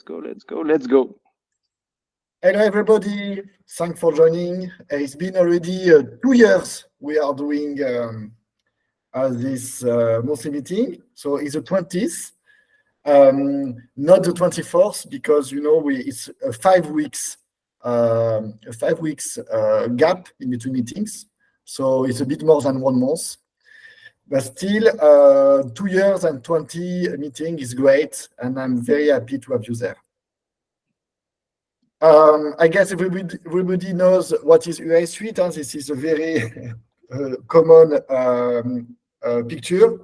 Hello, everybody. Thanks for joining. It's been already 2 years we are doing this monthly meeting. So it's the 20th, not the 24th, because it's a 5 weeks gap in between meetings. So it's a bit more than 1 month. But still, 2 years and 20 meeting is great, and I'm very happy to have you there. I guess everybody knows what is UI Suite. This is a very common picture.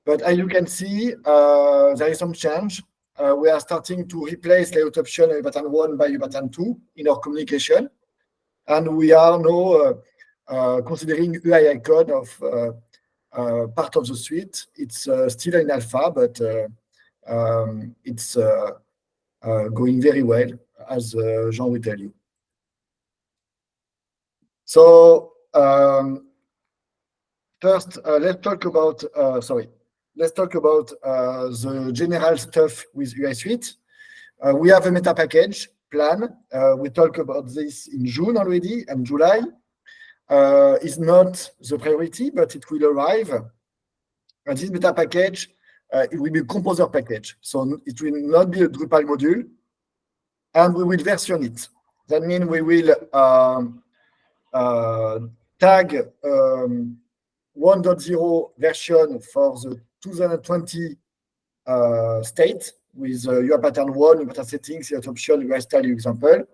But as you can see, there is some change. We are starting to replace layout option button 1 by button 2 in our communication. And we are now considering UI icon of part of the suite. It's still in alpha, but it's going very well, as Jean will tell you. So first, let's talk about the general stuff with UI Suite. We have a meta package plan. We talked about this in June already, and July is not the priority, but it will arrive. And this meta package, it will be a composer package. So it will not be a Drupal module, and we will version it. That means we will tag 1.0 version for the 2020 state with UI pattern 1, UI pattern settings, UI option, UI style example.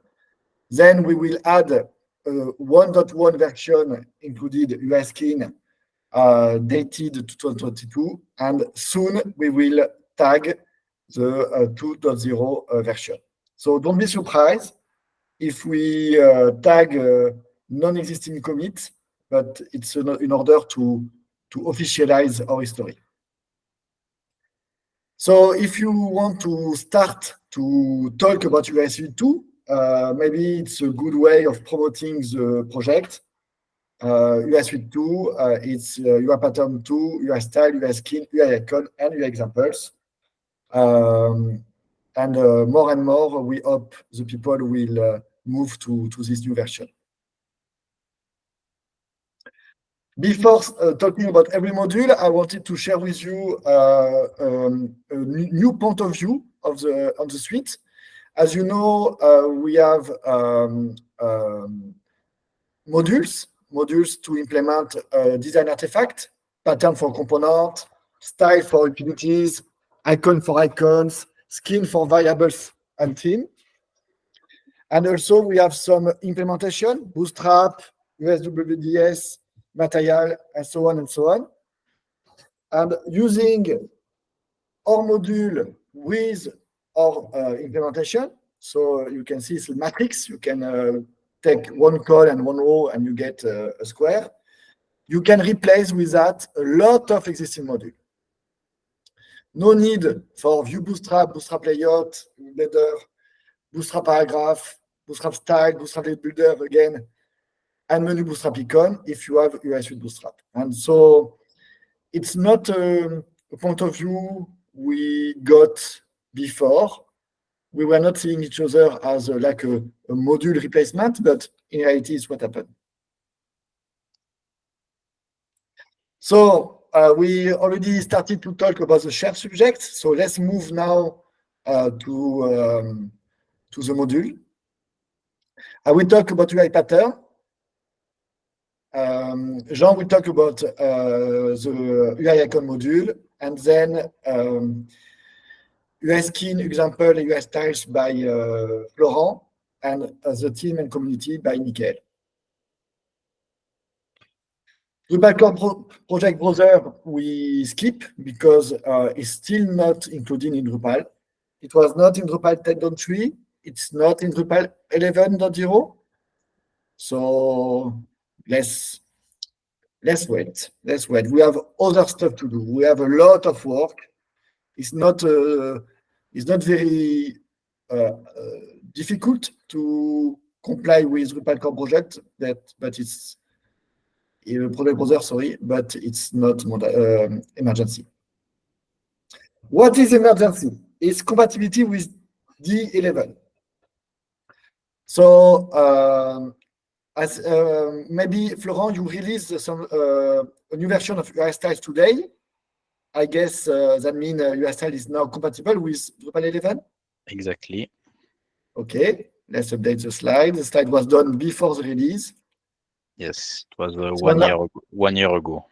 Then we will add 1.1 version included UI skin dated 2022, and soon we will tag the 2.0 version. So don't be surprised if we tag non-existing commit, but it's in order to officialize our history. So if you want to start to talk about UI Suite 2, maybe it's a good way of promoting the project. UI Suite 2, it's UI pattern 2, UI style, UI skin, UI icon, and UI examples. And more and more, we hope the people will move to this new version. Before talking about every module, I wanted to share with you a new point of view of on the suite. As you know, we have modules to implement design artifact, pattern for component, style for utilities, icon for icons, skin for variables and theme. And also we have some implementation, Bootstrap, USWDS, material, and so on and so on. And using our module with our implementation, so you can see it's a matrix. You can take one call and one row and you get a square. You can replace with that a lot of existing modules. No need for view Bootstrap, Bootstrap layout, Builder, Bootstrap paragraph, Bootstrap style, Bootstrap layout builder again, and menu Bootstrap icon if you have UI Suite Bootstrap. And so it's not a point of view we got before. We were not seeing each other as like a module replacement, but in reality, it's what happened. So we already started to talk about the shared subject. So let's move now to the module. I will talk about UI pattern. Jean will talk about the UI icon module, and then UI skin example and UI styles by Florent, and the team and community by Michael. Drupal Core Project Browser we skip because it's still not included in Drupal. It was not in Drupal 10.3. It's not in Drupal 11.0. So let's wait. Let's wait. We have other stuff to do. We have a lot of work. It's not very difficult to comply with Drupal Core Project, but it's Project Browser, sorry, but it's not emergency. What is emergency? It's compatibility with D11. So as maybe Florent, you released some a new version of UI styles today. I guess that means UI style is now compatible with Drupal 11. Exactly. Okay, let's update the slide. The slide was done before the release. Yes, it was So 1 year ago. 1 year ago.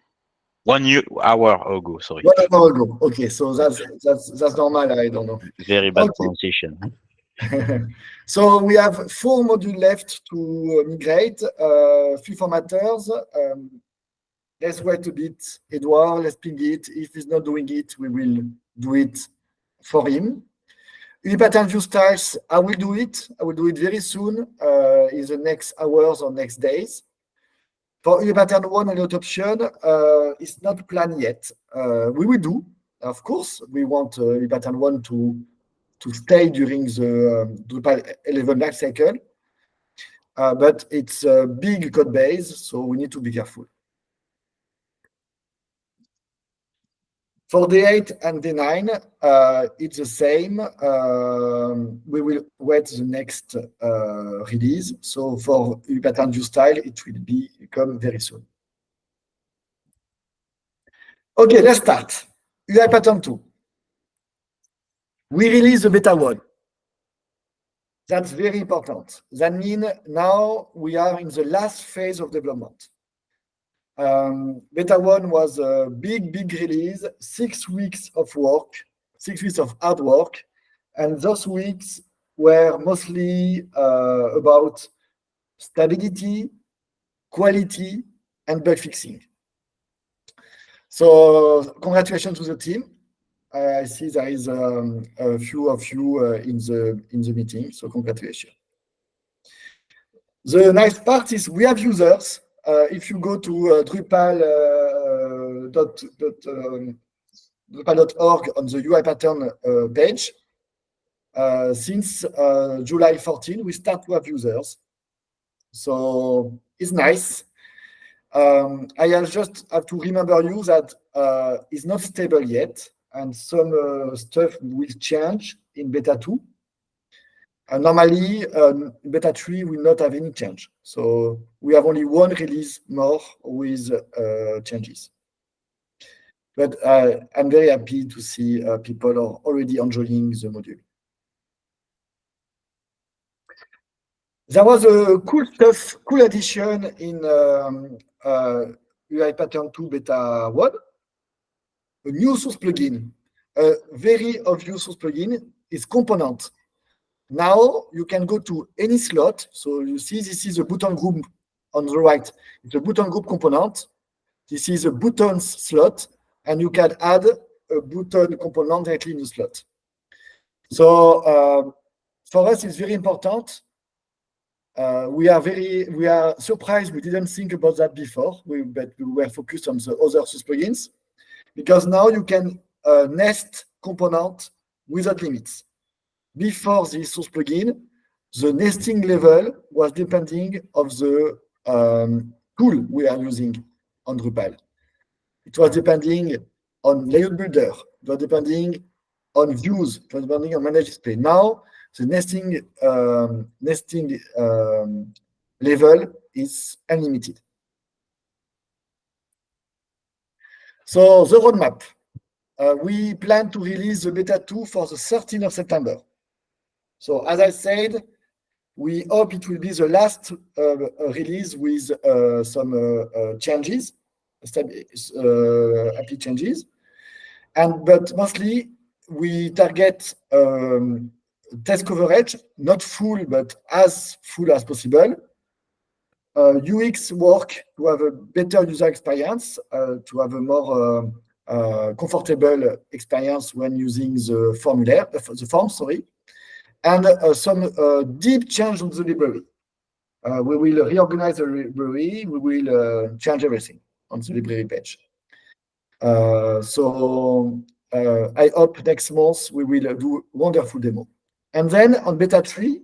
1 hour ago, sorry. 1 hour ago. Okay, so that's normal. I don't know. Very bad Okay. pronunciation. So we have 4 modules left to migrate. Few formatters. Let's wait a bit, Edouard. Let's ping it. If he's not doing it, we will do it for him. UI pattern view styles, I will do it. I will do it very soon, in the next hours or next days. For UI pattern 1 and option, it's not planned yet. We will do, of course. We want UI pattern 1 to stay during the Drupal 11 life cycle. But it's a big code base, so we need to be careful. For D8 and D9, it's the same. We will wait the next release. So for UI pattern view style, it will come very soon. Okay, let's start. UI pattern 2. We release the beta 1. That's very important. That means now we are in the last phase of development. Beta 1 was a big release, 6 weeks of work, 6 weeks of hard work. And those weeks were mostly about stability, quality, and bug fixing. So congratulations to the team. I see there is a few of you in the meeting, so congratulations. The nice part is we have users. If you go to Drupal.org on the UI pattern page, since July 14, we start to have users. So it's nice. I just have to remember you that it's not stable yet, and some stuff will change in beta 2. Normally, beta 3 will not have any change. So we have only 1 release more with changes. But I'm very happy to see people are already enjoying the module. There was a cool addition in UI pattern 2 beta 1, a new source plugin. A very obvious source plugin is component. Now you can go to any slot. So you see this is a button group on the right. It's a button group component. This is a buttons slot, and you can add a button component directly in the slot. So for us, it's very important. We are surprised we didn't think about that before, but we were focused on the other source plugins, because now you can nest component without limits. Before this source plugin, the nesting level was depending on the tool we are using on Drupal. It was depending on layout builder. It was depending on views. It was depending on manage display. Now the nesting level is unlimited. So the roadmap. We plan to release the beta 2 for the 13th of September. So as I said, we hope it will be the last release with some changes, happy changes. But mostly we target test coverage, not full, but as full as possible. UX work to have a better user experience, to have a more comfortable experience when using the form, and some deep change on the library. We will reorganize the library. We will change everything on the library page. So I hope next month we will do wonderful demo. And then on beta 3,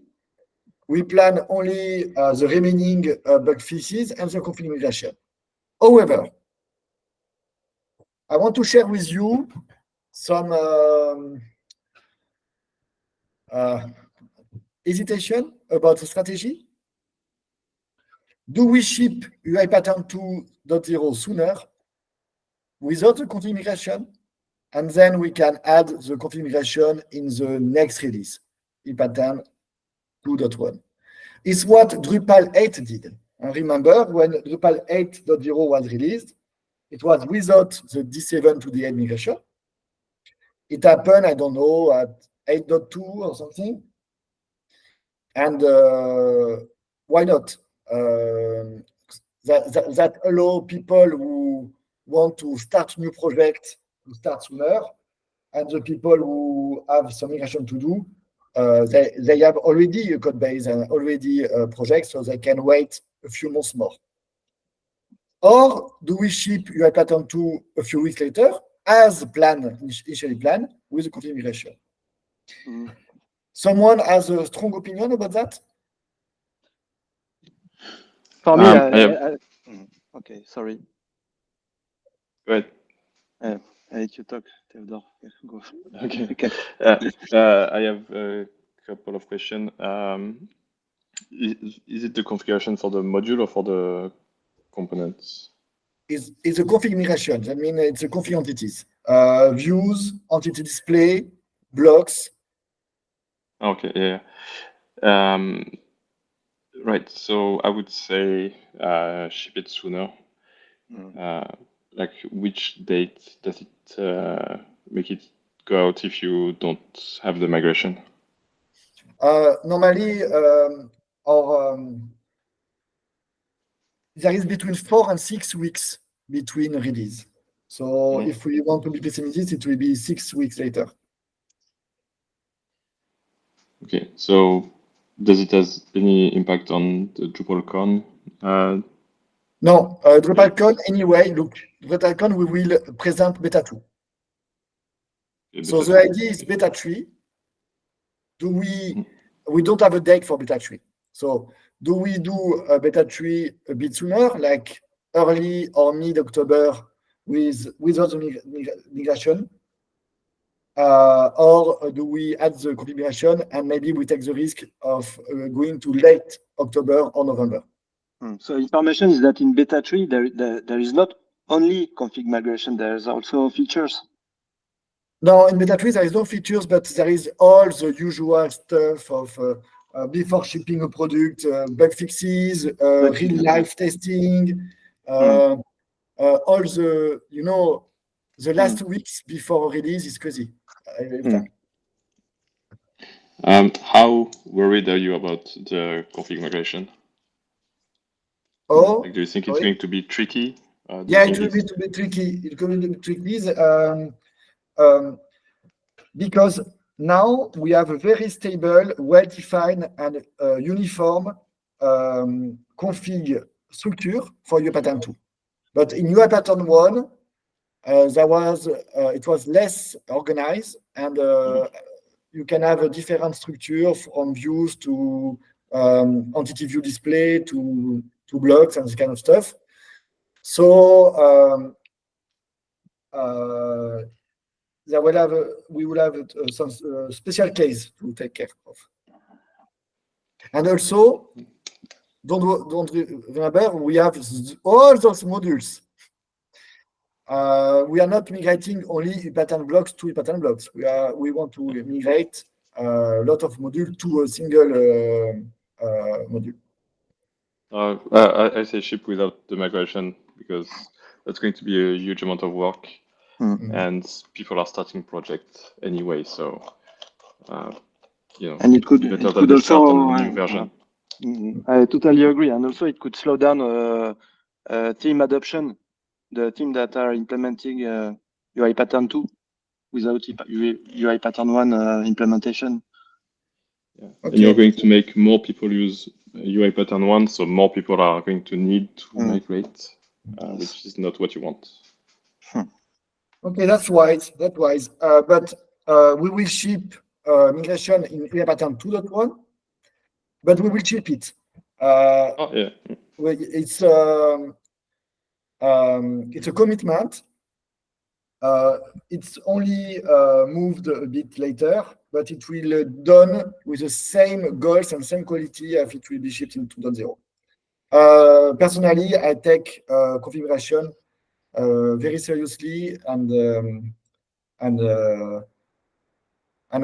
we plan only the remaining bug fixes and the configuration. However, I want to share with you some Hesitation about the strategy? Do we ship UI pattern 2.0 sooner without the configuration? And then we can add the configuration in the next release, UI pattern 2.1. It's what Drupal 8 did. And remember, when Drupal 8.0 was released, it was without the D7 to D8 migration. It happened, I don't know, at 8.2 or something. And why not? That allow people who want to start new projects to start sooner, and the people who have some migration to do, they have already a code base and already a project, so they can wait a few months more. Or do we ship UI pattern 2 a few weeks later, as planned, initially planned, with the configuration? Someone has a strong opinion about that? For me, okay, sorry. Go ahead. I let you talk, Theodore. Go. Okay. I have a couple of questions. Is it the configuration for the module or for the components? It's a configuration. I mean, it's a config entities. Views, entity display, blocks. Okay, yeah. Right, so I would say ship it sooner. Like, which date does it make it go out if you don't have the migration? Normally, there is between 4 and 6 weeks between release. So if we want to be pessimistic, it will be 6 weeks later. Okay, so does it have any impact on the DrupalCon? No, DrupalCon anyway, look, DrupalCon we will present beta 2. Okay, So the idea is beta 3. We don't have a date for beta 3. So do we do a beta 3 a bit sooner, like early or mid-October without the migration? Or do we add the configuration and maybe we take the risk of going to late October or November? So information is that in beta 3, there is not only config migration, there's also features. No, in beta 3, there is no features, but there is all the usual stuff of before shipping a product, bug fixes, real-life testing, all the, the last weeks before release is crazy. Every time. How worried are you about the config migration? Oh, like, do you think it's going to be tricky? Yeah, it will be tricky. It will be tricky because now we have a very stable, well-defined, and uniform config structure for UI pattern 2. But in UI pattern 1, it was less organized, and you can have a different structure from views to entity view display to blocks and this kind of stuff. So we will have some special case to take care of. And also, don't remember, we have all those modules. We are not migrating only pattern blocks to pattern blocks. We want to migrate a lot of modules to a single module. I say ship without the migration because that's going to be a huge amount of work, and people are starting projects anyway. So, and it could also start on a new version. I totally agree, and also it could slow down team adoption. The team that are implementing UI pattern 2 without UI pattern 1 implementation. Yeah. Okay. And you're going to make more people use UI pattern 1, so more people are going to need to migrate, which is not what you want. Okay, that's wise. That's wise. But we will ship migration in UI pattern 2.1, but we will ship it. It's a commitment. it's only moved a bit later, but it will done with the same goals and same quality as it will be shipped in 2.0. Personally, I take configuration very seriously, and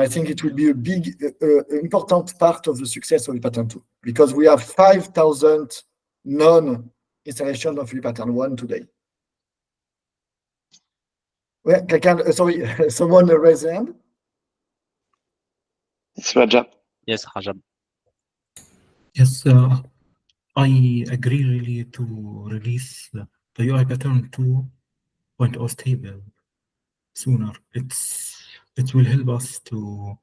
I think it will be a big, important part of the success of ePattern 2, because we have 5,000 non-installation of ePattern 1 today. Well, sorry, someone raised their hand. It's Rajab. Yes, Rajab. Yes, I agree really to release the UI pattern 2.0 stable sooner. It will help us to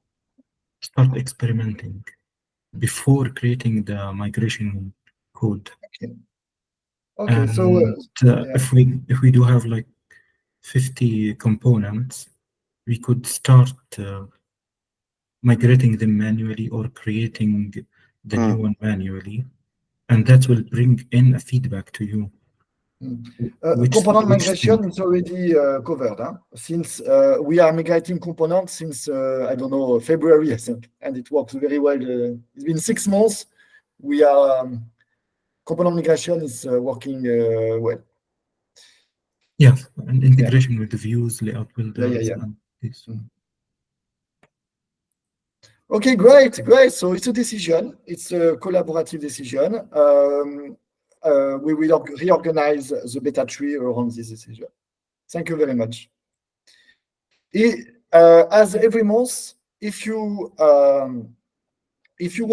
start experimenting before creating the migration code. Okay, And so yeah. if we do have like 50 components, we could start migrating them manually or creating the new one manually, and that will bring in a feedback to you. Component migration is already covered, huh? Since we are migrating components since I don't know, February, I think, and it works very well. It's been 6 months. We are component migration is working well. Yeah, and integration with the views, layout builders. Yeah. And this. Okay, great. So it's a decision. It's a collaborative decision. We will reorganize the beta tree around this decision. Thank you very much. As every month, if you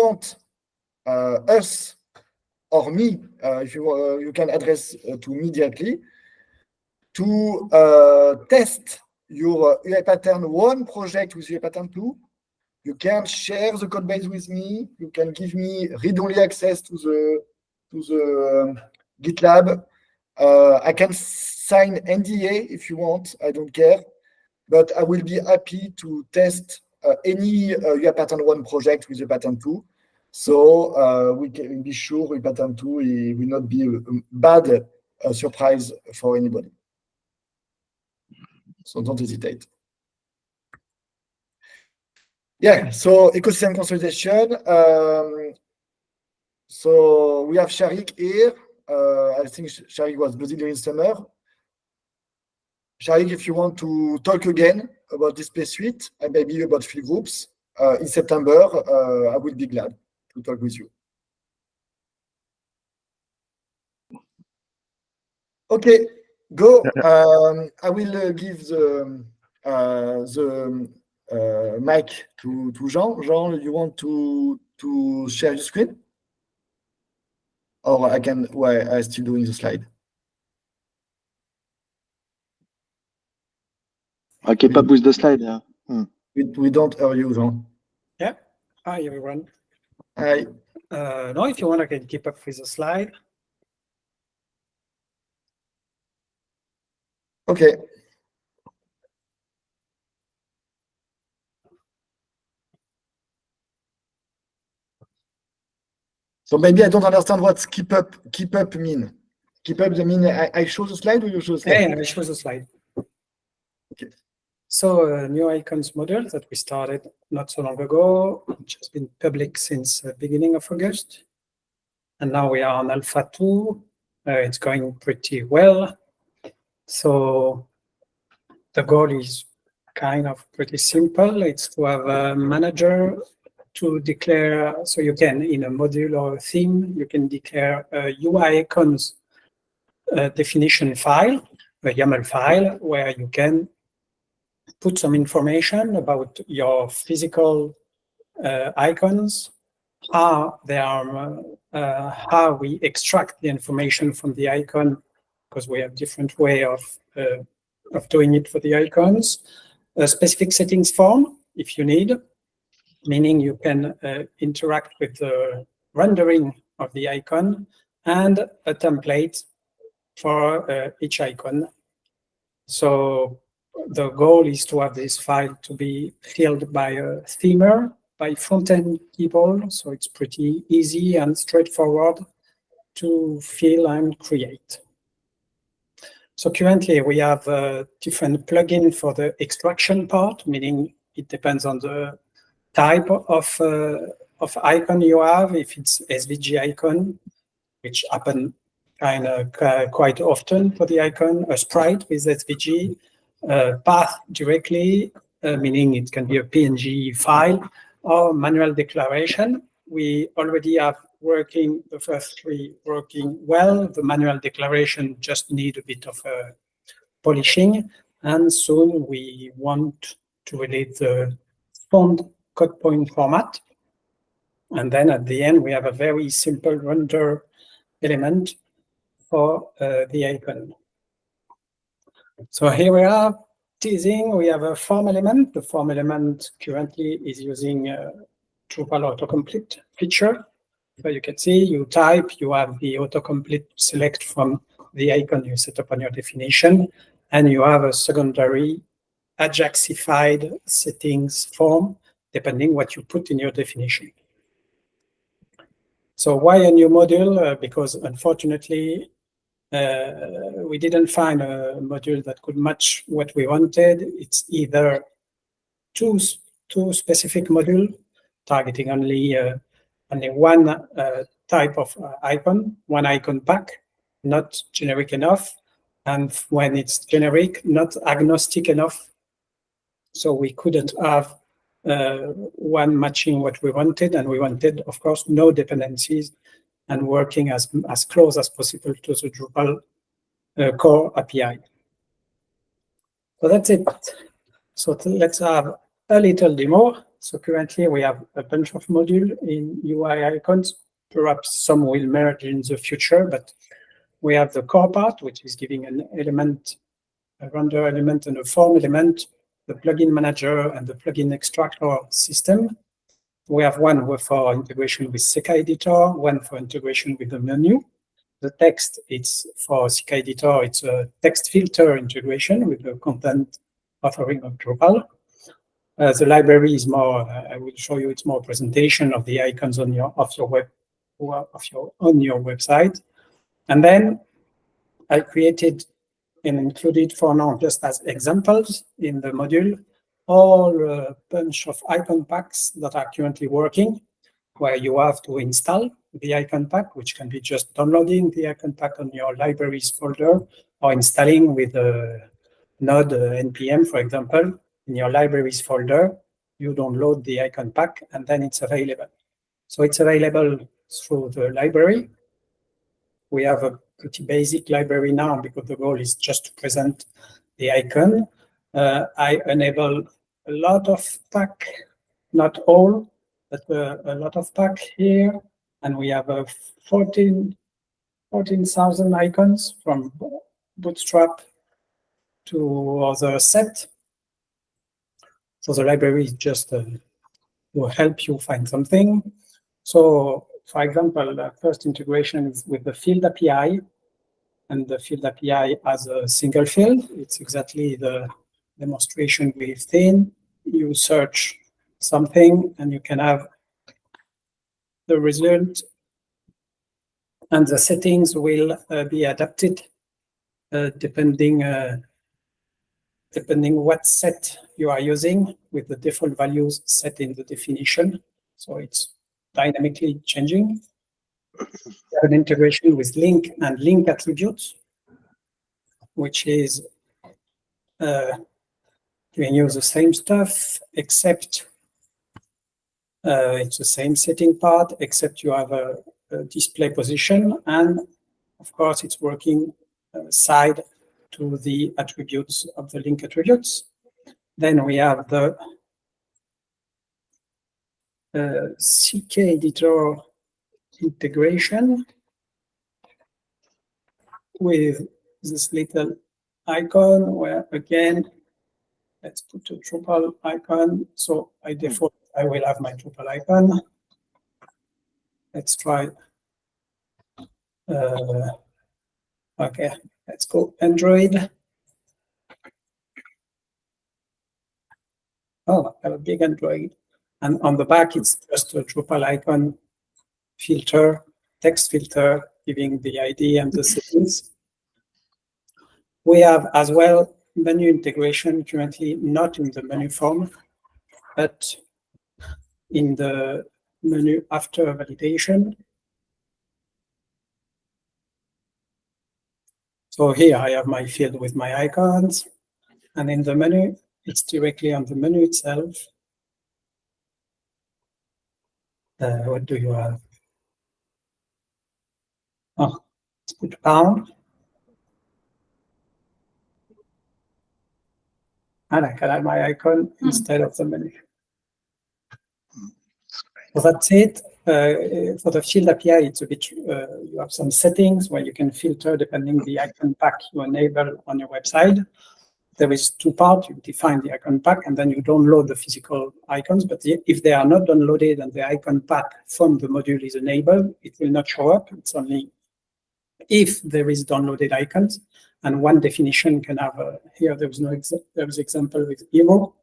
want us or me, if you can address to me directly to test your UI Pattern 1 project with UI Pattern 2. You can share the code base with me. You can give me read-only access to the GitLab. I can sign NDA if you want. I don't care, but I will be happy to test any UI Pattern 1 project with the Pattern 2. So we can be sure UI Pattern 2 will not be a bad surprise for anybody. So don't hesitate. Yeah, so ecosystem consolidation. So we have Sharik here. I think Sharik was busy during summer. Sharik, if you want to talk again about Display Suite and maybe about field groups in September, I will be glad to talk with you. Okay, go. I will give the mic to Jean. Jean, you want to share your screen? Or I can, I still doing the slide. I keep up with the slide, yeah. We don't hear you, Jean. Yeah. Hi, everyone. Hi. No, if you want, I can keep up with the slide. Okay. So maybe I don't understand what keep up mean. Keep up the mean I show the slide or you show the slide? Yeah, I show the slide. Okay. So a new icons model that we started not so long ago, which has been public since the beginning of August. And now we are on Alpha 2. It's going pretty well. So the goal is kind of pretty simple. It's to have a manager to declare, so you can, in a module or a theme, you can declare a UI icons definition file, a YAML file, where you can put some information about your physical icons, how they are, how we extract the information from the icon, because we have different way of doing it for the icons. A specific settings form, if you need, meaning you can interact with the rendering of the icon, and a template for each icon. So the goal is to have this file to be filled by a themer, by front-end people, so it's pretty easy and straightforward to fill and create. So currently we have a different plugin for the extraction part, meaning it depends on the type of icon you have. If it's SVG icon, which happen quite often for the icon, a sprite with SVG, path directly, meaning it can be a PNG file, or manual declaration. We already have working, the first three working well. The manual declaration just need a bit of polishing, and soon we want to release the font code point format. And then at the end, we have a very simple render element for the icon. So here we are teasing, we have a form element. The form element currently is using Drupal autocomplete feature. So you can see, you type, you have the autocomplete select from the icon you set up on your definition, and you have a secondary Ajaxified settings form, depending what you put in your definition. So why a new module? Because unfortunately, we didn't find a module that could match what we wanted. It's either two specific module targeting only one type of icon, one icon pack, not generic enough, and when it's generic, not agnostic enough. So we couldn't have one matching what we wanted, and we wanted, of course, no dependencies and working as close as possible to the Drupal core API. So that's it. So let's have a little demo. So currently we have a bunch of modules in UI icons. Perhaps some will merge in the future, but we have the core part, which is giving an element, a render element and a form element, the plugin manager and the plugin extractor system. We have one for integration with Seca Editor, one for integration with the menu. The text, it's for Seca Editor, it's a text filter integration with the content offering of Drupal. The library is more, I will show you, it's more presentation of the icons on your website. And then I created and included for now, just as examples in the module, all a bunch of icon packs that are currently working, where you have to install the icon pack, which can be just downloading the icon pack on your libraries folder, or installing with a node npm, for example, in your libraries folder. You download the icon pack, and then it's available. So it's available through the library. We have a pretty basic library now because the goal is just to present the icon. I enable a lot of pack, not all, but a lot of pack here. And we have 14,000 icons from Bootstrap to other set. So the library is just will help you find something. So for example, the first integration is with the field API, and the field API has a single field. It's exactly the demonstration we've seen. You search something and you can have the result, and the settings will be adapted depending what set you are using, with the default values set in the definition. So it's dynamically changing. We have an integration with link and link attributes, which is giving you the same stuff, except it's the same setting part, except you have a display position, and of course it's working side to the attributes of the link attributes. Then we have the CK editor integration with this little icon, where again, let's put a Drupal icon. So by default, I will have my Drupal icon. Let's try. Okay, let's go Android. Oh, I have a big Android. And on the back, it's just a Drupal icon filter, text filter, giving the ID and the settings. We have as well menu integration currently not in the menu form, but in the menu after validation. So here I have my field with my icons, and in the menu, it's directly on the menu itself. What do you have? Oh, let's put pound. And I can add my icon instead of the menu. So that's it. For the field API, it's a bit, you have some settings where you can filter depending the icon pack you enable on your website. There is two parts. You define the icon pack and then you download the physical icons. But if they are not downloaded and the icon pack from the module is enabled, it will not show up. It's only if there is downloaded icons. And one definition can have, here there was example with hero,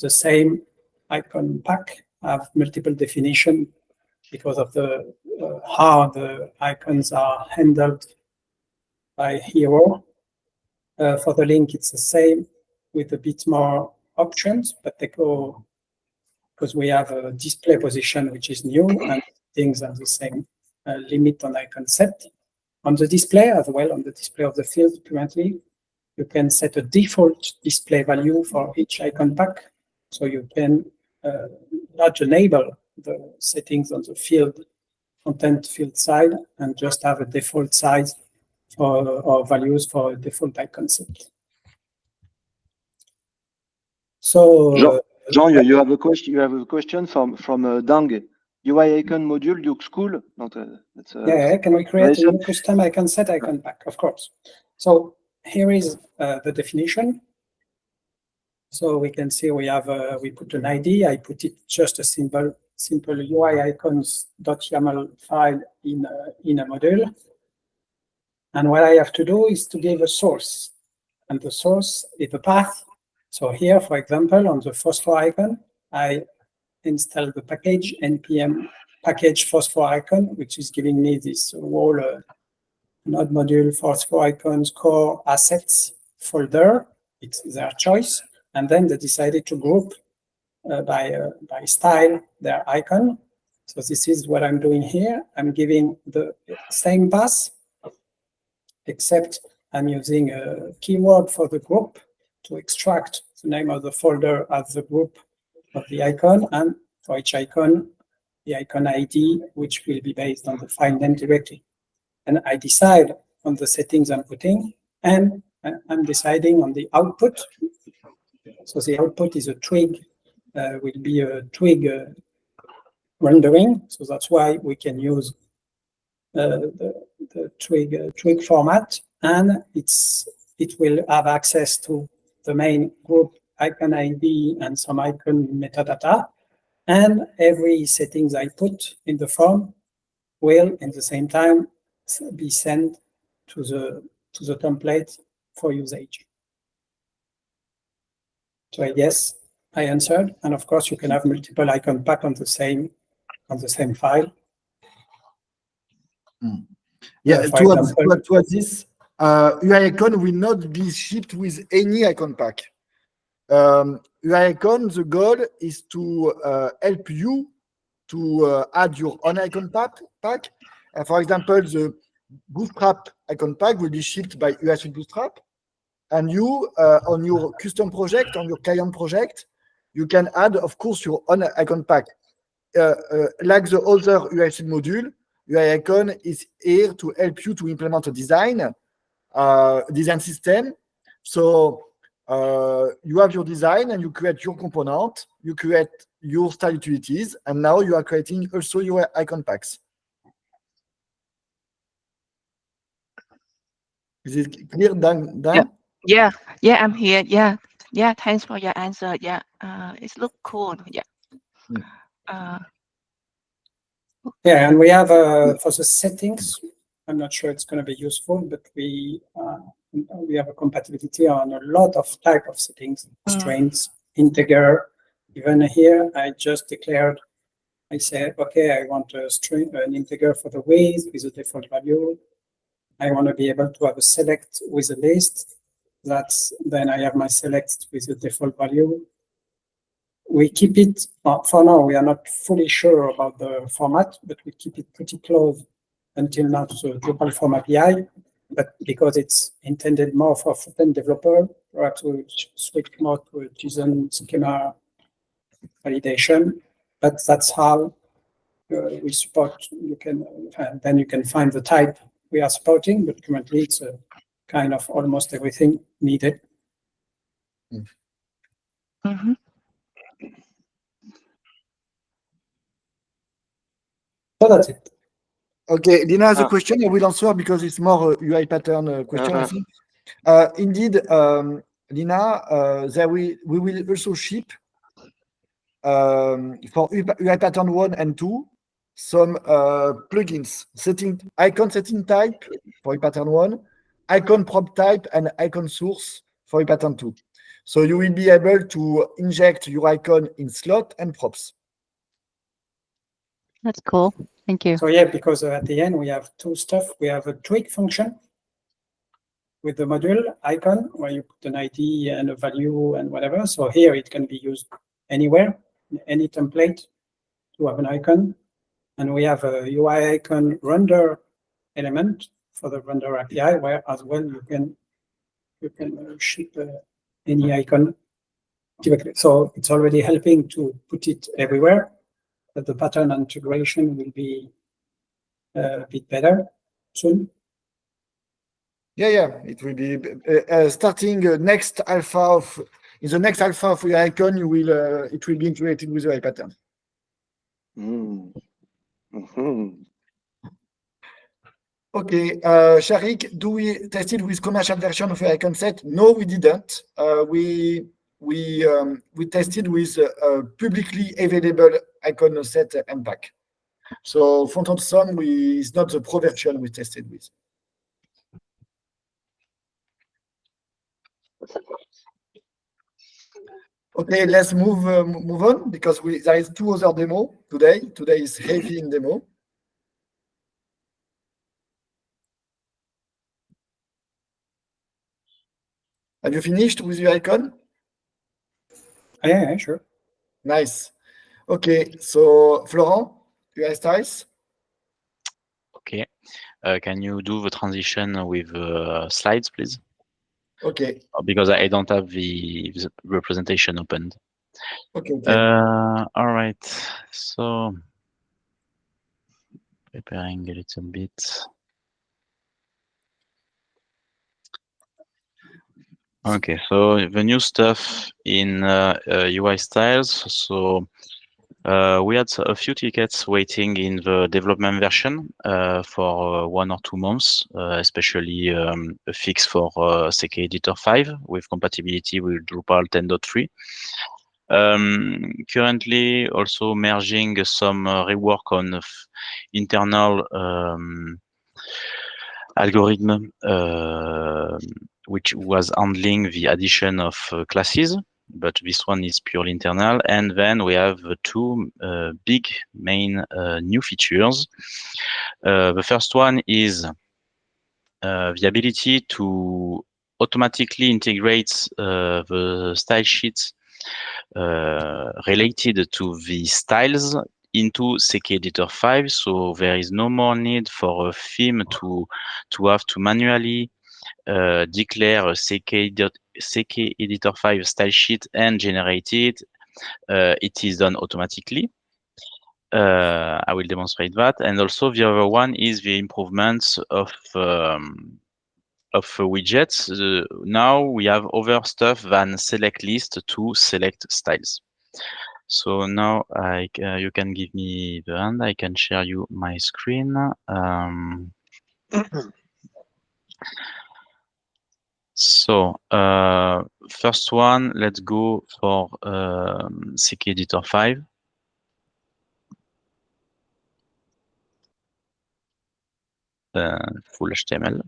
the same icon pack have multiple definition because of the how the icons are handled by hero. For the link, it's the same with a bit more options, but they go because we have a display position which is new and things are the same limit on icon set. On the display as well, on the display of the field currently, you can set a default display value for each icon pack. So you can not enable the settings on the field content field side and just have a default size for or values for a default icon set. So Jean, you have a question. You have a question from Dang. UI icon module looks cool. Yeah, can we create a new custom icon set icon pack? Of course. So here is the definition. So we can see we have we put an ID. I put it just a simple UI icons.yaml file in a module. And what I have to do is to give a source, and the source is the path. So here, for example, on the phosphor icon, I install the package npm package phosphor icon, which is giving me this whole node module phosphor icons core assets folder. It's their choice. And then they decided to group by style their icon. So this is what I'm doing here. I'm giving the same path, except I'm using a keyword for the group to extract the name of the folder as the group of the icon, and for each icon, the icon ID, which will be based on the file name directly. And I decide on the settings I'm putting, and I'm deciding on the output. So the output is a twig, will be a twig rendering. So that's why we can use the twig format, and it will have access to the main group icon ID and some icon metadata, and every settings I put in the form will, at the same time, be sent to the template for usage. So I guess I answered, and of course you can have multiple icon pack on the same file. Yeah, to add this, UI icon will not be shipped with any icon pack. UI icon, the goal is to help you to add your own icon pack. For example, the Bootstrap icon pack will be shipped by UI Suite Bootstrap. And you, on your custom project, on your client project, you can add, of course, your own icon pack. Like the other UI Suite module, UI icon is here to help you to implement a design system. So you have your design and you create your component, you create your style utilities, and now you are creating also your icon packs. Is it clear, Dan? Yeah, I'm here. Yeah, thanks for your answer. Yeah, it looks cool. Yeah. Yeah, and we have for the settings, I'm not sure it's going to be useful, but we have a compatibility on a lot of type of settings, strings, integer. Even here, I just declared, I said, okay, I want a string, an integer for the width with a default value. I want to be able to have a select with a list. then I have my select with the default value. We keep it, for now, we are not fully sure about the format, but we keep it pretty close until now to the Drupal form API. But because it's intended more for front-end developer, perhaps we switch more to a JSON schema validation. But that's how we support. You can then you can find the type we are supporting, but currently it's a kind of almost everything needed. Mhm. So that's it. Okay, Lina has a question. I will answer because it's more a UI pattern question, I think. Indeed, Lina, we will also ship for UI pattern 1 and 2 some plugins, icon setting type for UI pattern 1, icon prop type, and icon source for UI pattern 2. So you will be able to inject your icon in slot and props. That's cool. Thank you. So yeah, because at the end we have two stuff. We have a tweak function with the module icon where you put an ID and a value and whatever. So here it can be used anywhere, in any template to have an icon. And we have a UI icon render element for the render API where as well you can ship any icon directly. So it's already helping to put it everywhere, but the pattern integration will be a bit better soon. Yeah, it will be starting next alpha of your icon. It will be integrated with your pattern. Okay, Sharik, do we test it with commercial version of your icon set? No, we didn't. We tested with publicly available icon set and pack. So front-end sum is not the pro version we tested with. Okay, let's move on because there is two other demo today. Today is heavy in demo. Have you finished with your icon? Yeah, sure. Nice. Okay, so Florent, UI styles. Okay. Can you do the transition with slides, please? Okay. Because I don't have the representation opened. Okay. All right. So preparing a little bit. Okay, so the new stuff in UI styles. So we had a few tickets waiting in the development version for 1 or 2 months, especially a fix for CK Editor 5 with compatibility with Drupal 10.3. Currently also merging some rework on internal algorithm which was handling the addition of classes, but this one is purely internal. And then we have two big main new features. The first one is the ability to automatically integrate the style sheets related to the styles into CK Editor 5. So there is no more need for a theme to have to manually declare a CK Editor 5 style sheet and generate it. It is done automatically. I will demonstrate that. And also the other one is the improvements of widgets. Now we have other stuff than select list to select styles. So now you can give me the hand. I can share you my screen. So first one, let's go for CK Editor 5. Full HTML.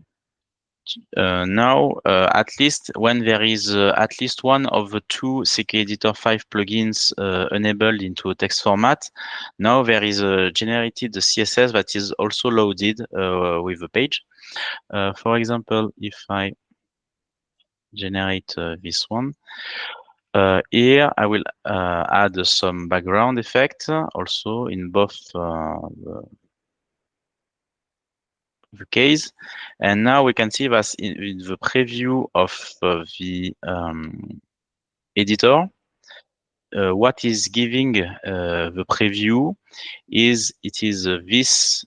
Now, at least when there is at least one of the two CK Editor 5 plugins enabled into a text format, now there is generated the CSS that is also loaded with the page. For example, if I generate this one. Here I will add some background effect also in both the case. And now we can see that in the preview of the editor, what is giving the preview is this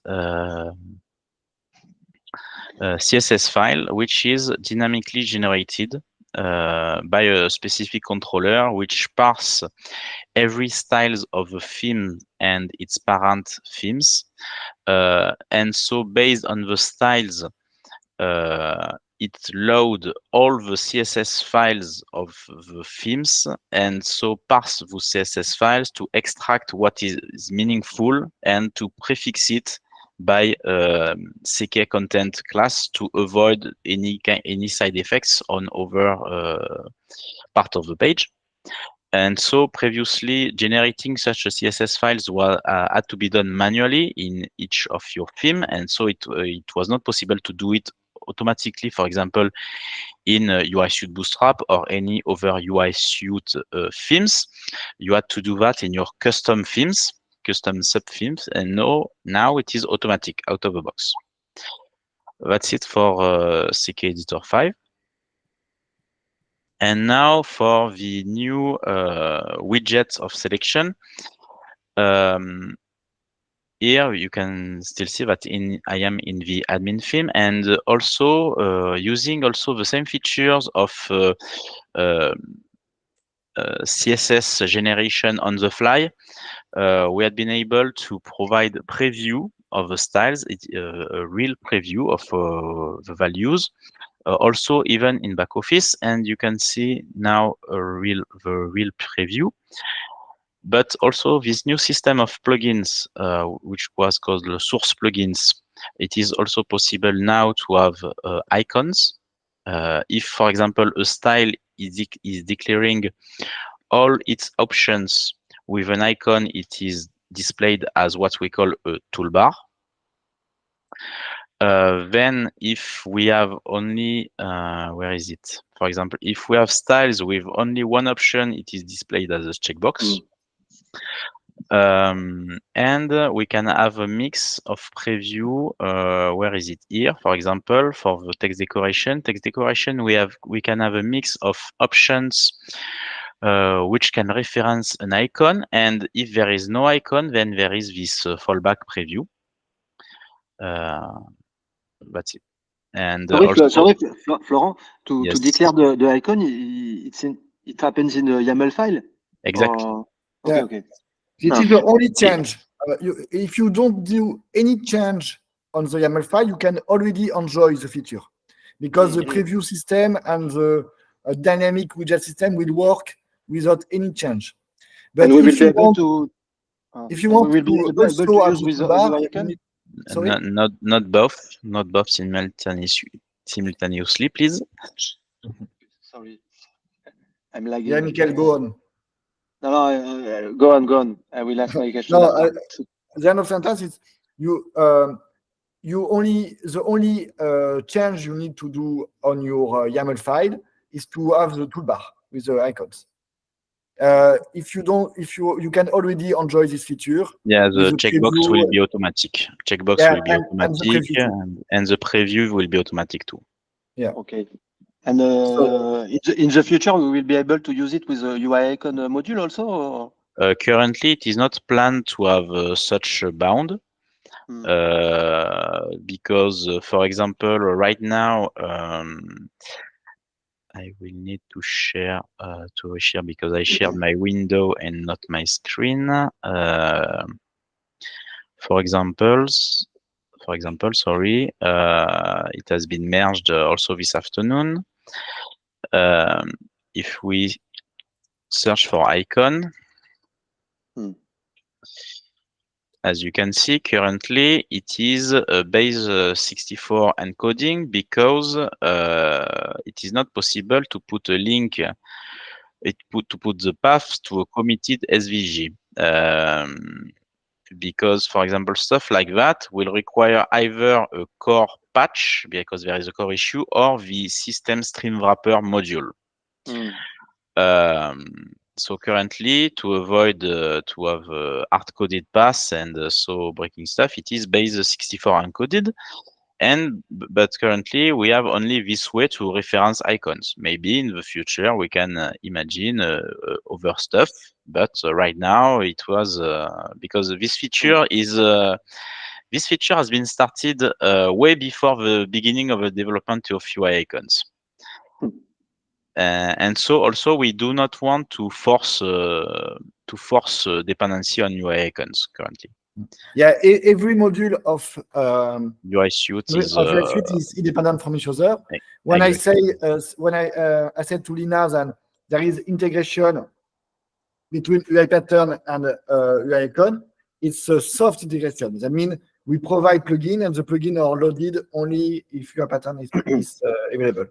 CSS file, which is dynamically generated by a specific controller, which parse every styles of the theme and its parent themes. And so based on the styles, it load all the CSS files of the themes, and so parse the CSS files to extract what is meaningful and to prefix it by CK content class to avoid any side effects on other part of the page. And so previously generating such a CSS files had to be done manually in each of your theme, and so it was not possible to do it automatically, for example, in UI Suite Bootstrap or any other UI Suite themes. You had to do that in your custom themes, custom sub-themes, and now it is automatic out of the box. That's it for CK Editor 5. And now for the new widget of selection. Here you can still see that I am in the admin theme, and also using also the same features of CSS generation on the fly. We had been able to provide a preview of the styles, a real preview of the values, also even in back office, and you can see now the real preview. But also this new system of plugins, which was called the source plugins, it is also possible now to have icons. If, for example, a style is declaring all its options with an icon, it is displayed as what we call a toolbar. Then if we have only, where is it? For example, if we have styles with only one option, it is displayed as a checkbox. And we can have a mix of preview. Where is it? Here, for example, for the text decoration. We can have a mix of options which can reference an icon, and if there is no icon, then there is this fallback preview. That's it. And sorry, Florent, to Yes. declare the icon, it happens in a YAML file? Exactly. Okay, Yeah. okay. This is the only change. If you don't do any change on the YAML file, you can already enjoy the feature, because the preview system and the dynamic widget system will work without any change. But And we will if be you able want, to. if you want we will be to able also to have use the with the toolbar, icon? Sorry? Not both simultaneously, please. Sorry, I'm lagging. Yeah, Michael, go on. No, go on. I will ask my question. No, the end of sentence is the only change you need to do on your YAML file is to have the toolbar with the icons. If you can already enjoy this feature. Yeah, the checkbox preview, will be automatic. Checkbox will be automatic, and the preview will be automatic too. Yeah. Okay. And in the future, we will be able to use it with a UI icon module also? Or? Currently, it is not planned to have such a bound, because, for example, right now, I will need to share because I shared my window and not my screen. For example, sorry, it has been merged also this afternoon. If we search for icon, as you can see, currently it is base 64 encoding, because it is not possible to put a link, to put the path to a committed SVG. because, for example, stuff like that will require either a core patch because there is a core issue or the system stream wrapper module. So currently, to avoid to have hard-coded paths and so breaking stuff, it is base 64 encoded. But currently, we have only this way to reference icons. Maybe in the future, we can imagine other stuff. But right now, it was because this feature is this feature has been started way before the beginning of the development of UI icons. And so also we do not want to force dependency on UI icons currently. Yeah, every module of UI suite is independent from each other. When I say I said to Lina that there is integration between UI pattern and UI icon, it's a soft integration. That means we provide plugin and the plugin are loaded only if UI pattern is available.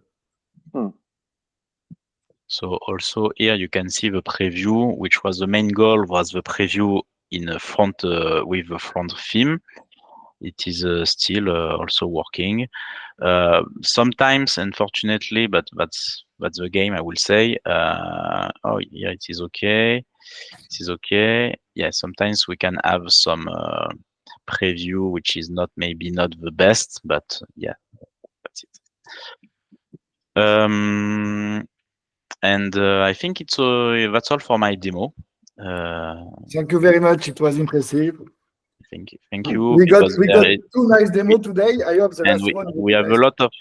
So also here you can see the preview, which was the main goal, was the preview in the front with the front theme. It is still also working. Sometimes, unfortunately, but that's the game, I will say. Oh, yeah, it is okay. It is okay. Yeah, sometimes we can have some preview, which is maybe not the best, but yeah, that's it. And I think it's that's all for my demo. Thank you very much. It was impressive. Thank you. We got two nice demos today. I hope the and last one. we have a lot of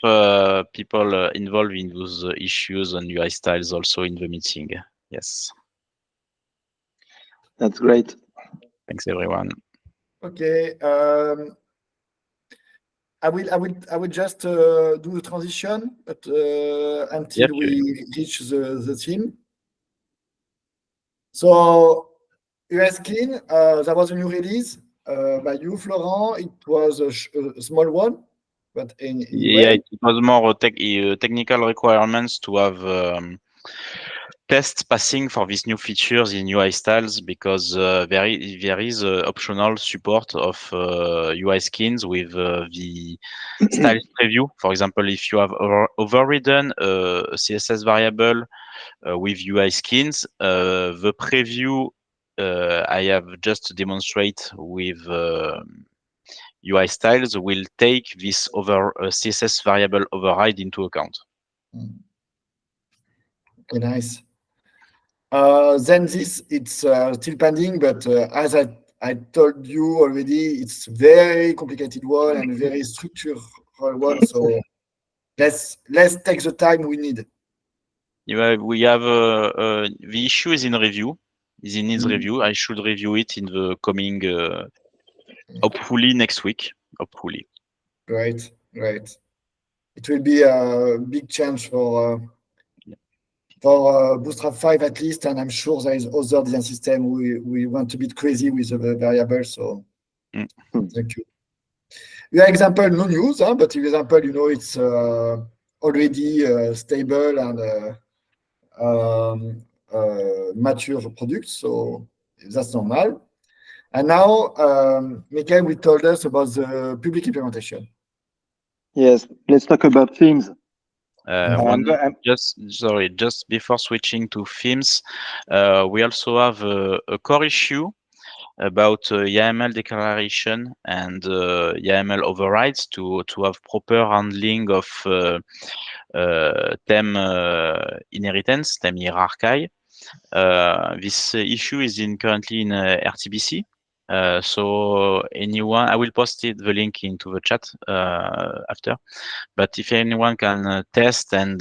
people involved in those issues on UI styles also in the meeting. Yes. That's great. Thanks everyone. Okay. I will just do the transition, but until we reach the theme. So UI Skin, there was a new release by you, Florent. It was a small one, but it was more technical requirements to have tests passing for these new features in UI styles because there is optional support of UI skins with the styles preview. For example, if you have overridden a CSS variable with UI skins, the preview I have just to demonstrate with UI styles will take this CSS variable override into account. Okay, nice. Then it's still pending, but as I told you already, it's very complicated one and very structured one. So let's take the time we need. We have the issue is in review. Is in needs review. I should review it in the coming, hopefully next week. Hopefully. Great. It will be a big change for Bootstrap 5 at least, and I'm sure there is other design system we want a bit crazy with the variables. So thank you. Your example, no news, but your example, it's already stable and mature product, so that's normal. And now, Michael will told us about the public implementation. Yes, let's talk about themes. Just before switching to themes, we also have a core issue about YAML declaration and YAML overrides to have proper handling of theme inheritance, theme hierarchy. This issue is currently in RTBC. So anyone, I will post the link into the chat after. But if anyone can test and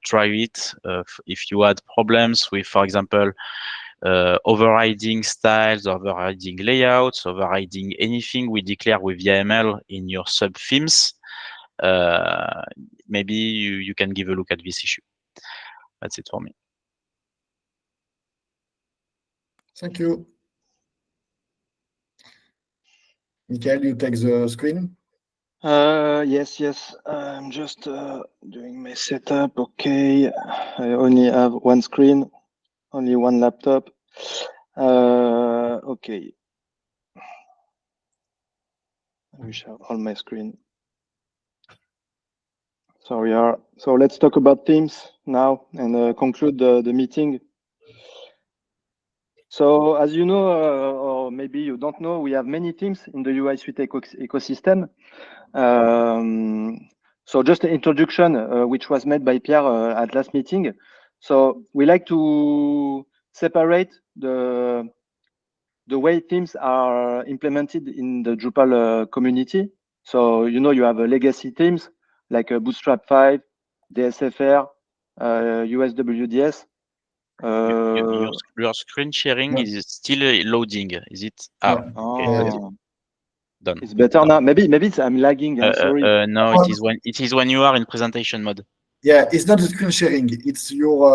try it, if you had problems with, for example, overriding styles, overriding layouts, overriding anything we declare with YAML in your sub themes, maybe you can give a look at this issue. That's it for me. Thank you. Michael, you take the screen. Yes. I'm just doing my setup. Okay. I only have one screen, only one laptop. Okay. Let me share all my screen. So let's talk about themes now and conclude the meeting. So as you know, or maybe you don't know, we have many themes in the UI Suite ecosystem. So just an introduction, which was made by Pierre at last meeting. So we like to separate the way themes are implemented in the Drupal community. So, you know, you have legacy themes like Bootstrap 5, DSFR, USWDS. Your screen sharing is still loading. Is it? Yeah. Okay. Done. It's better now. Maybe I'm lagging. Sorry. No, it is when you are in presentation mode. Yeah, it's not the screen sharing. It's your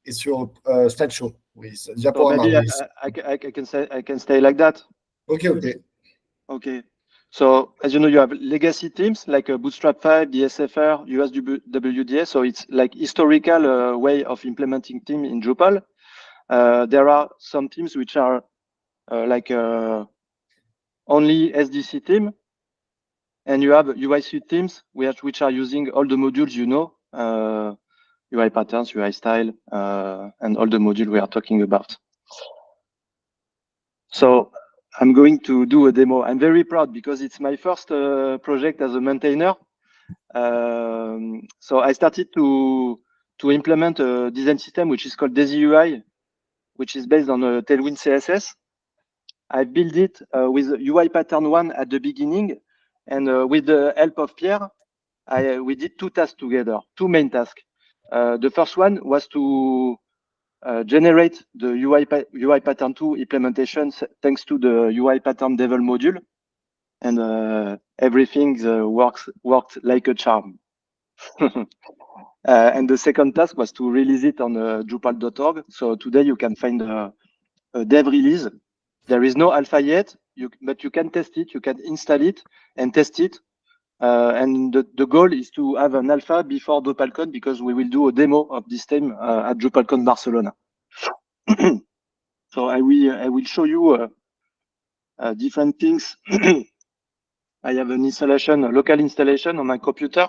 slideshow with the So maybe I can stay like that. Okay. So as you know, you have legacy themes like Bootstrap 5, DSFR, USWDS. So it's like historical way of implementing theme in Drupal. There are some themes which are like only SDC theme, and you have UI Suite themes which are using all the modules, you know, UI patterns, UI style, and all the modules we are talking about. So I'm going to do a demo. I'm very proud because it's my first project as a maintainer. So I started to implement a design system which is called Daisy UI, which is based on a Tailwind CSS. I built it with UI pattern 1 at the beginning, and with the help of Pierre, we did two tasks together, two main tasks. The first one was to generate the UI pattern 2 implementation thanks to the UI pattern devel module, and everything worked like a charm. And the second task was to release it on Drupal.org. So today you can find a dev release. There is no alpha yet, but you can test it, you can install it and test it. And the goal is to have an alpha before DrupalCon, because we will do a demo of this theme at DrupalCon Barcelona. So I will show you different things. I have an installation, a local installation on my computer.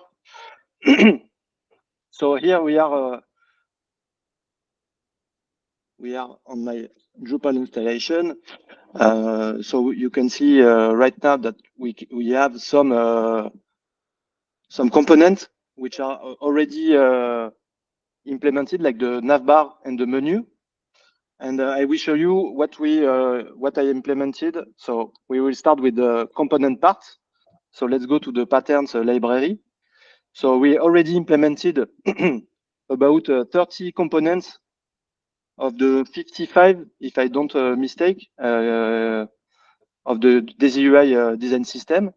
So here we are on my Drupal installation. So you can see right now that we have some components which are already implemented, like the navbar and the menu. And I will show you what I implemented. So we will start with the component part. So let's go to the patterns library. So we already implemented about 30 components of the 55, if I don't mistake, of the Daisy UI design system.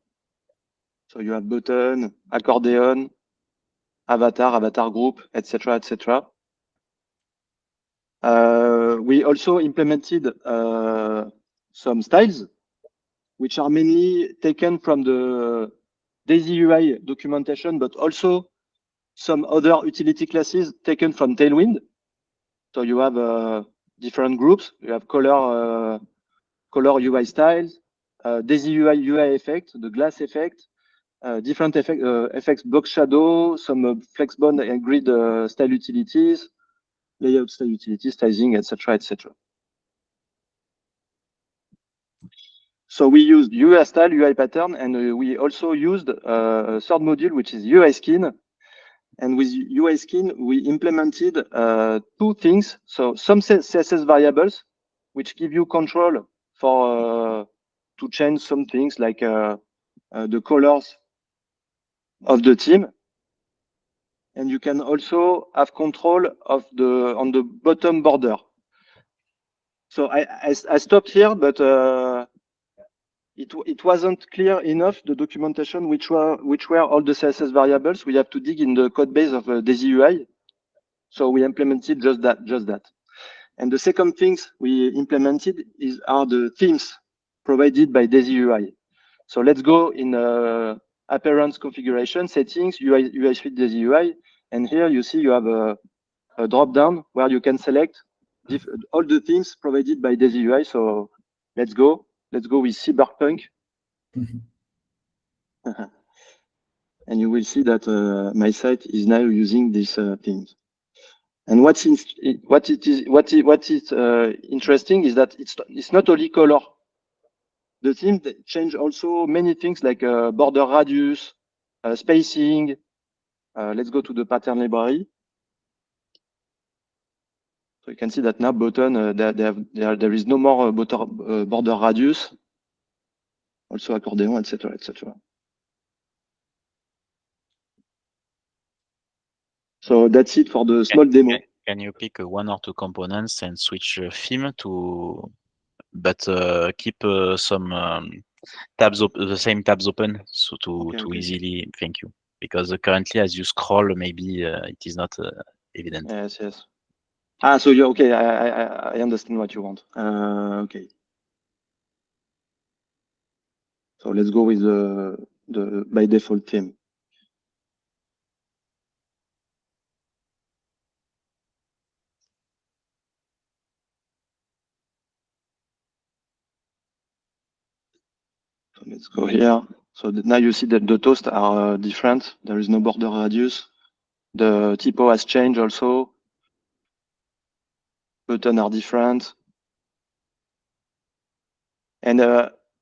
So you have button, accordion, avatar group, etc., etc. We also implemented some styles, which are mainly taken from the Daisy UI documentation, but also some other utility classes taken from Tailwind. So you have different groups. You have color UI styles, Daisy UI effect, the glass effect, different effects, box shadow, some flexbond and grid style utilities, layout style utilities, sizing, etc., etc. So we used UI style, UI pattern, and we also used a third module, which is UI skin. And with UI skin, we implemented two things. So some CSS variables, which give you control for to change some things like the colors of the theme. And you can also have control of on the bottom border. So I stopped here, but it wasn't clear enough, the documentation, which were all the CSS variables. We have to dig in the code base of Daisy UI. So we implemented just that. And the second things we implemented are the themes provided by Daisy UI. So let's go in appearance configuration, settings, UI Suite Daisy UI. And here you see you have a drop down where you can select all the themes provided by Daisy UI. So let's go with Cyberpunk. And you will see that my site is now using these themes. And what is interesting is that it's not only color. The theme change also many things like border radius, spacing. Let's go to the pattern library. So you can see that now button there is no more border radius, also accordion, etc., etc. So that's it for the small demo. Can you pick one or two components and switch theme to, but keep some tabs the same tabs open, so to easily. Thank you. Because currently, as you scroll, maybe it is not evident. Yes, yes. So you're okay. I understand what you want. Okay. So let's go with the by default theme. So let's go here. So now you see that the toasts are different. There is no border radius. The typo has changed also. Buttons are different. And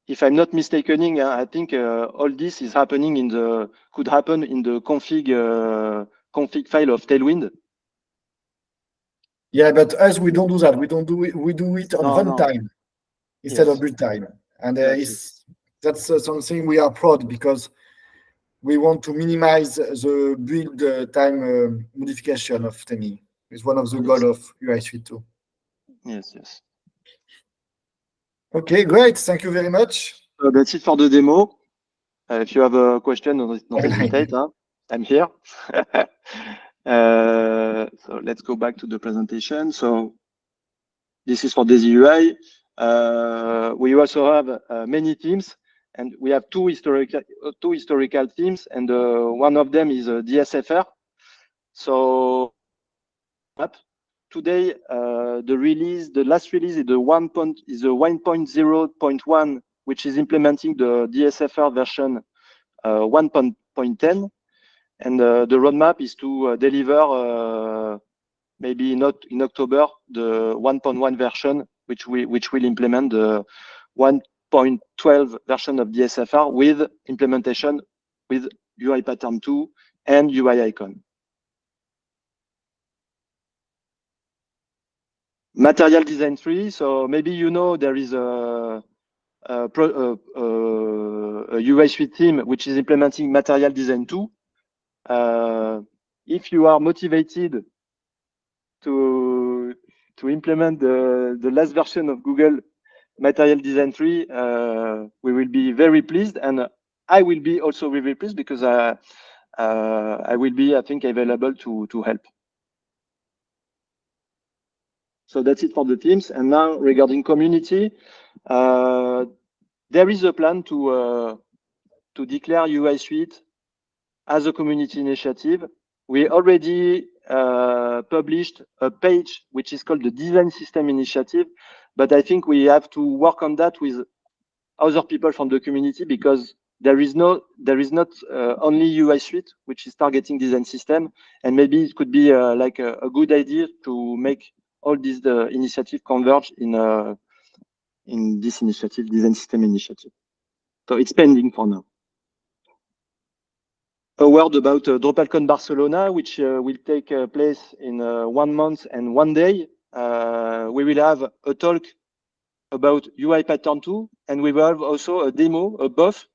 if I'm not mistaken, I think all this is happening could happen in the config file of Tailwind. Yeah, but as we don't do that, we do it on runtime instead of build time, and that's something we are proud because we want to minimize the build time modification of theming. It's one of the goals of UI Suite 2. Yes, yes. Okay, great. Thank you very much. So that's it for the demo. If you have a question, don't hesitate. I'm here. So let's go back to the presentation. So this is for Daisy UI. We also have many themes, and we have two historical themes, and one of them is DSFR. So today, the last release is the 1.0.1, which is implementing the DSFR version 1.10, and the roadmap is to deliver maybe not in October the 1.1 version, which will implement the 1.12 version of DSFR with implementation with UI pattern 2 and UI icon. Material design 3. So maybe you know there is a UI Suite theme which is implementing Material Design 2. If you are motivated to implement the last version of Google Material Design 3, we will be very pleased, and I will be also very pleased because I will be, I think, available to help. So that's it for the teams. And now regarding community, there is a plan to declare UI Suite as a community initiative. We already published a page which is called the Design System Initiative, but I think we have to work on that with other people from the community because there is not only UI Suite which is targeting design system, and maybe it could be like a good idea to make all these initiative converge in this initiative, Design System Initiative. So it's pending for now. A word about DrupalCon Barcelona, which will take place in 1 month and 1 day. We will have a talk about UI pattern 2, and we will have also a demo, a booth,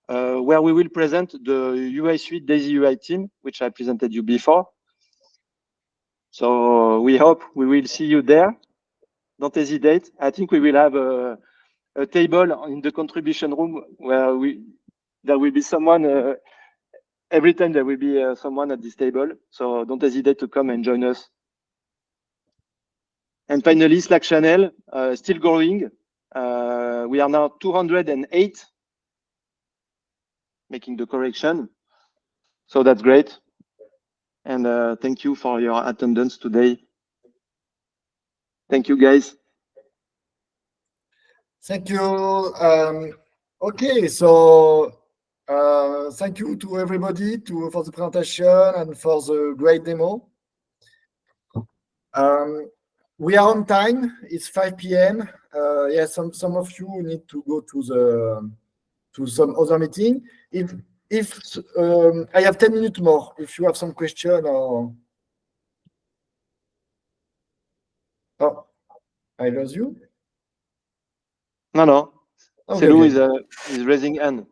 where we will present the UI Suite Daisy UI team, which I presented you before. So we hope we will see you there. Don't hesitate. I think we will have a table in the contribution room where there will be someone, every time there will be someone at this table. So don't hesitate to come and join us. And finally, Slack channel, still growing. We are now 208, making the correction. So that's great. And thank you for your attendance today. Thank you, guys. Thank you. Okay, so Thank you to everybody for the presentation and for the great demo. We are on time. It's 5 p.m. Yes, some of you need to go to some other meeting. If I have 10 minutes more, if you have some question or oh, I lost you. No. Okay, Selou okay. is raising hand.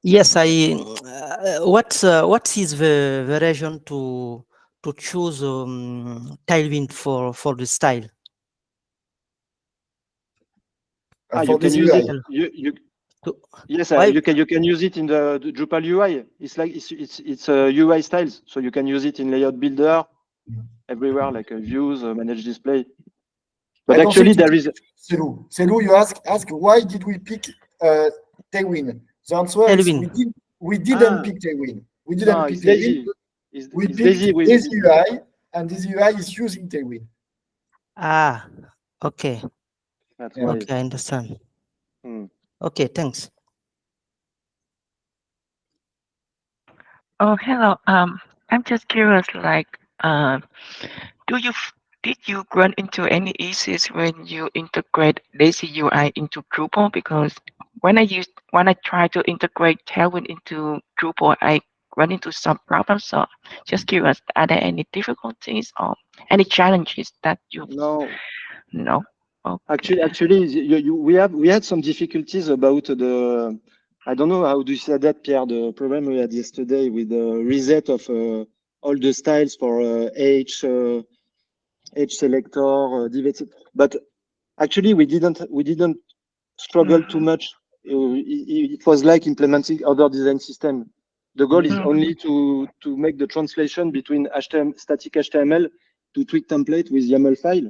Yes, what is the version to choose Tailwind for the style? For you this can use UI. it. Yes, Why? you can use it in the Drupal UI. It's like it's UI styles, so you can use it in layout builder everywhere, like views, manage display. But I don't actually, think there is Selou, you ask why did we pick Tailwind? The answer Tailwind. is we didn't pick Tailwind. We didn't pick it's Tailwind. Daisy. We It's picked Daisy with Daisy UI, and Daisy UI is using Tailwind. Ah, okay. That's Yeah. why. Okay, I understand. Hmm. Okay, thanks. Oh, hello. I'm just curious, like, did you run into any issues when you integrate Daisy UI into Drupal? Because when I try to integrate Tailwind into Drupal, I run into some problems. So just curious, are there any difficulties or any challenges that you No, know? Okay. actually, we had some difficulties about the. I don't know how do you say that, Pierre. The problem we had yesterday with the reset of all the styles for H selector, div, etc. But actually, we didn't struggle too much. It was like implementing other design system. The goal is only to make the translation between static HTML to tweak template with YAML file.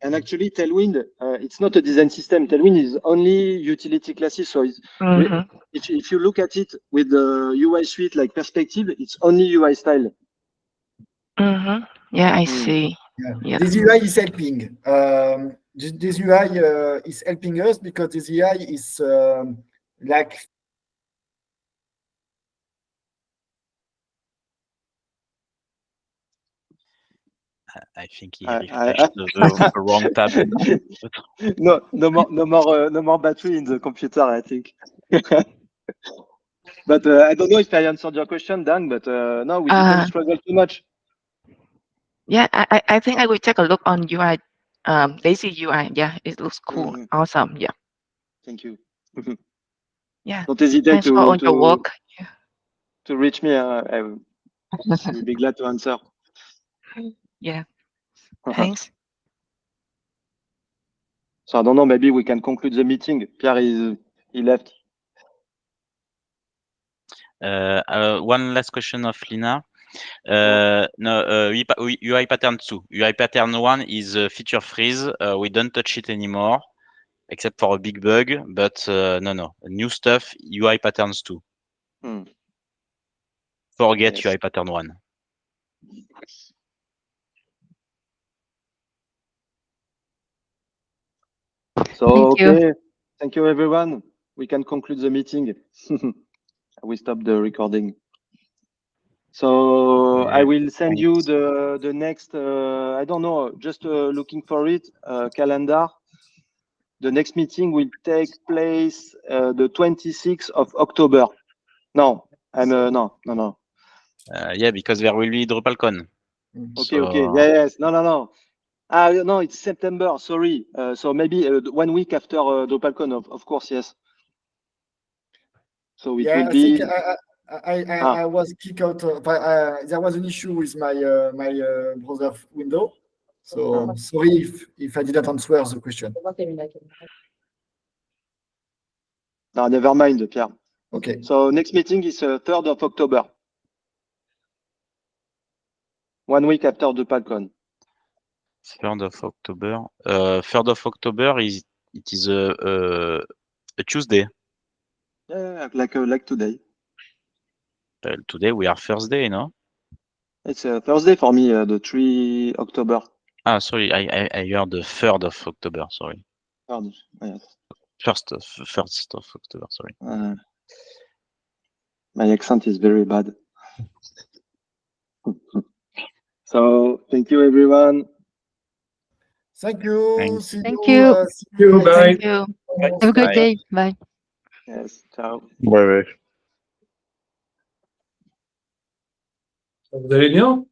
And actually, Tailwind, it's not a design system. Tailwind is only utility classes. So if you look at it with the UI suite like perspective, it's only UI style. Yeah, I see. Yeah. This UI is helping. This UI is helping us because this UI is like I think he refreshed the wrong tab. No more battery in the computer, I think. But I don't know if I answered your question, Dan. But no, we didn't struggle too much. Yeah, I think I will take a look on UI, Daisy UI. Yeah, it looks cool. Awesome. Yeah. Thank you. Yeah. Don't hesitate Thanks for all your work. Yeah. To reach me. I will be glad to answer. Yeah. Thanks. So I don't know. Maybe we can conclude the meeting. Pierre he left. One last question of Lina. UI pattern 2. UI pattern 1 is feature freeze. We don't touch it anymore, except for a big bug. But no, new stuff. UI patterns 2. Forget UI pattern 1. So thank you everyone. We can conclude the meeting. We stop the recording. So I will send you the next. I don't know. Just looking for it. Calendar. The next meeting will take place the 26th of October. No, no. Yeah, because there will be DrupalCon. Okay. Yes. No. No, it's September. Sorry. So maybe 1 week after DrupalCon, of course, yes. So it will be. I was kicked out. There was an issue with my browser window. So sorry if I didn't answer the question. No, never mind, Pierre. Okay. So next meeting is 3rd of October. 1 week after DrupalCon. 3rd of October. 3rd of October it is a Tuesday. Yeah, like today. Today we are Thursday, no? It's a Thursday for me, the 3 October. Ah, sorry, I heard the 3rd of October. Sorry. Yes. 1st of October. Sorry. My accent is very bad. So thank you, everyone. Thank you. Thanks. See Thank you. you. See you Bye. next Thank you. time. Have a good Bye. day. Bye. Yes, ciao. Ouais, ouais. Vous allez bien?